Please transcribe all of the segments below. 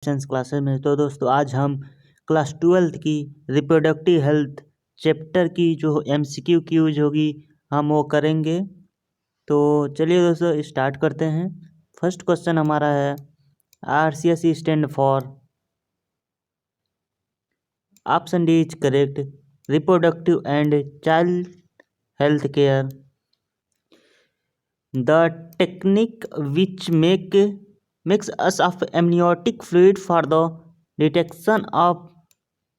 Science classes में। तो दोस्तों आज हम क्लास 12th की रिप्रोडक्टिव हेल्थ चैप्टर की जो MCQ क्यूज होगी हम वो करेंगे। तो चलिए दोस्तों स्टार्ट करते हैं। फर्स्ट क्वेश्चन हमारा है RCS stand for, option D is correct, reproductive and child health care. The technique which makes us of amniotic fluid for the detection of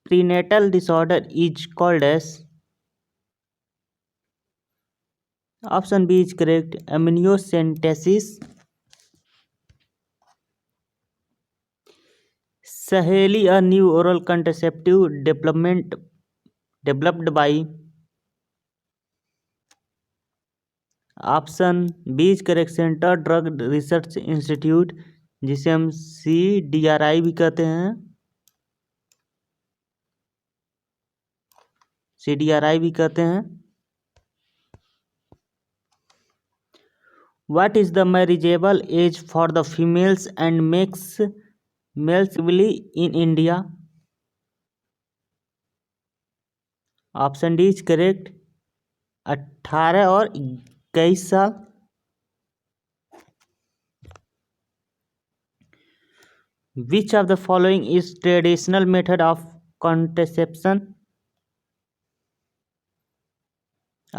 prenatal disorder is called as, option B is correct, amniocentesis. Saheli, a new oral contraceptive developed by, option B is correct, centre drug research institute, जिसे हम CDRI भी कहते हैं, CDRI भी कहते हैं। What is the marriageable age for the females and males in India? Option D is correct, 18 और 21 साल। Which of the following is traditional method of contraception?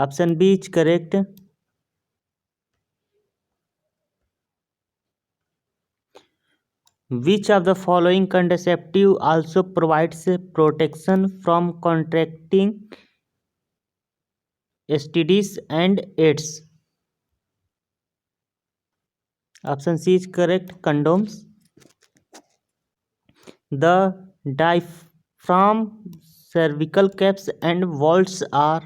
Option B is correct. Which of the following contraceptive also provides protection from contracting STDs and AIDS? Option C is correct, condoms. The diaphragm, cervical caps and vaults are,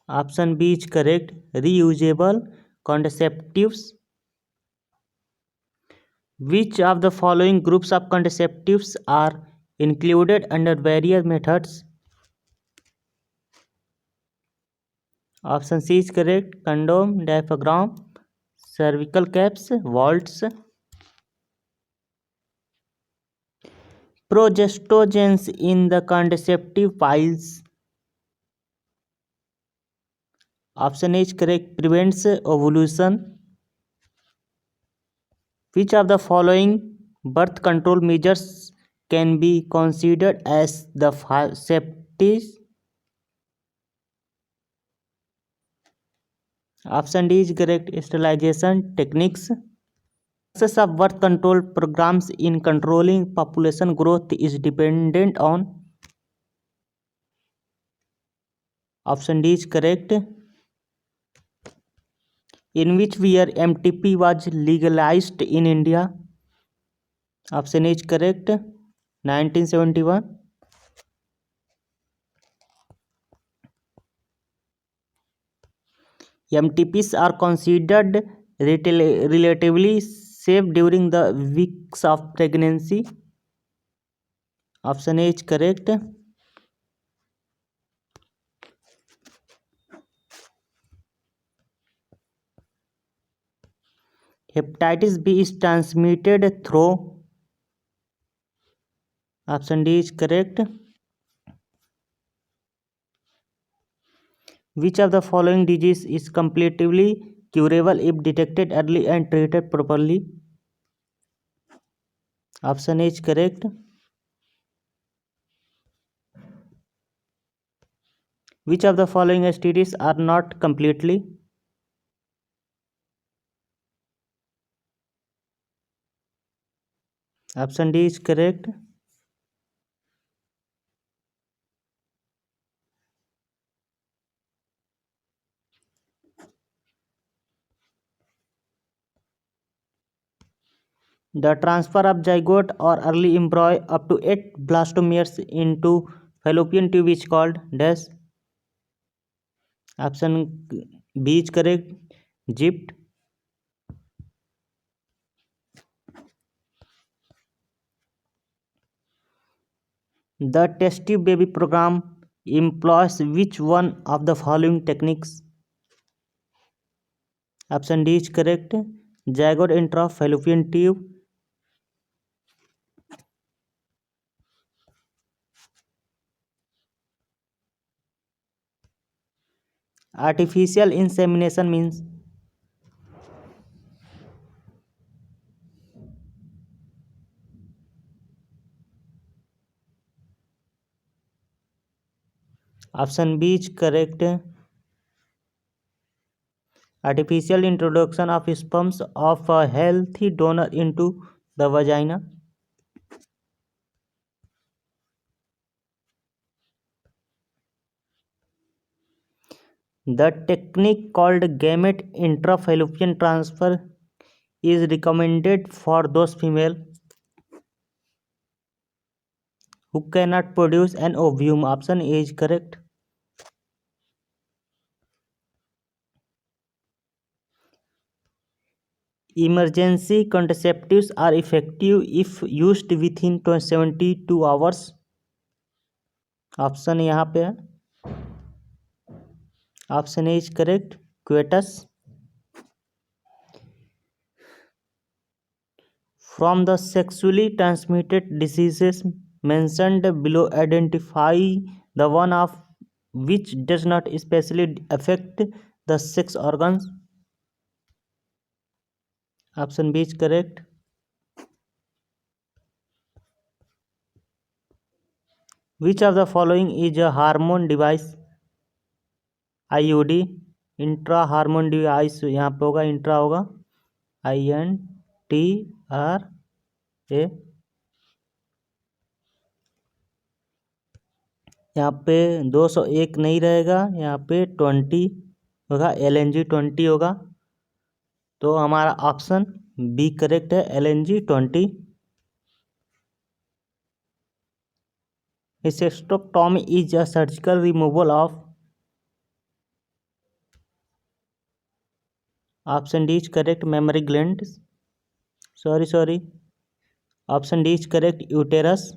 option B is correct, reusable contraceptives. Which of the following groups of contraceptives are included under various methods? Option C is correct, condom, diaphragm, cervical caps, vaults. Progestogens in the contraceptive piles. Option A is correct, prevents ovulation. Which of the following birth control measures can be considered as the safety? Option D is correct, sterilization techniques. Success of birth control programs in controlling population growth is dependent on, option D is correct. In which year MTP was legalized in India? Option A is correct, 1971. MTPs are considered relatively safe during the weeks of pregnancy. Option A is correct. Hepatitis B is transmitted through, option D is correct. Which of the following disease is completely curable if detected early and treated properly? Option A is correct. Which of the following STDs are not completely? Option D is correct. The transfer of zygote or early embryo up to 8 blastomeres into fallopian tube is called dash. Option B is correct, GIFT. The Test Tube Baby program employs which one of the following techniques? Option D is correct, zygote intra fallopian tube, Artificial insemination means? Option B is correct. Artificial introduction of sperms of a healthy donor into the vagina. The technique called gamete intrafallopian transfer is recommended for those female who cannot produce an ovum. Option A is correct. Emergency contraceptives are effective if used within 72 hours. Option यहाँ पे है. Option A is correct. क्वेटस. From the sexually transmitted diseases mentioned below, identify the one of which does not especially affect the sex organs. Option B is correct. Which of the following is a hormone device? IUD. Intra hormone device यहाँ पे होगा, intra होगा. INTRA. यहाँ पे 201 नहीं रहेगा, यहाँ पे 20 होगा. LNG-20 होगा. तो हमारा ऑप्शन बी करेक्ट है, LNG-20. Hysterectomy is a surgical removal of. Option D is correct. Mammary gland. Sorry. Option D is correct. Uterus.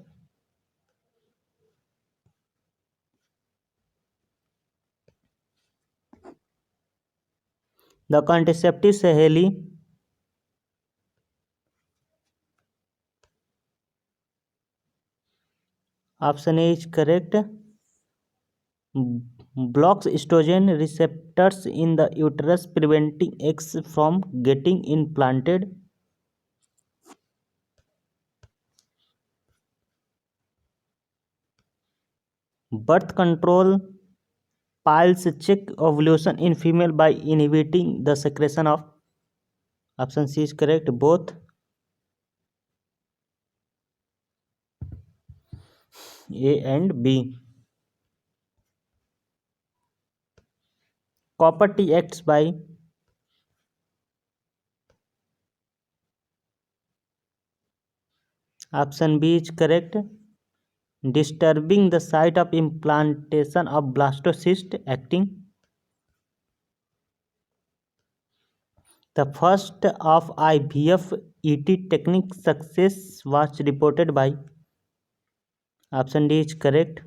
The contraceptive Saheli. Option A is correct. Blocks estrogen receptors in the uterus, preventing eggs from getting implanted. Birth control piles check ovulation in female by inhibiting the secretion of. Option C is correct. Both. A and B. Copper T acts by. Option B is correct. Disturbing the site of implantation of blastocyst, acting. The first of IVF ET technique success was reported by. Option D is correct.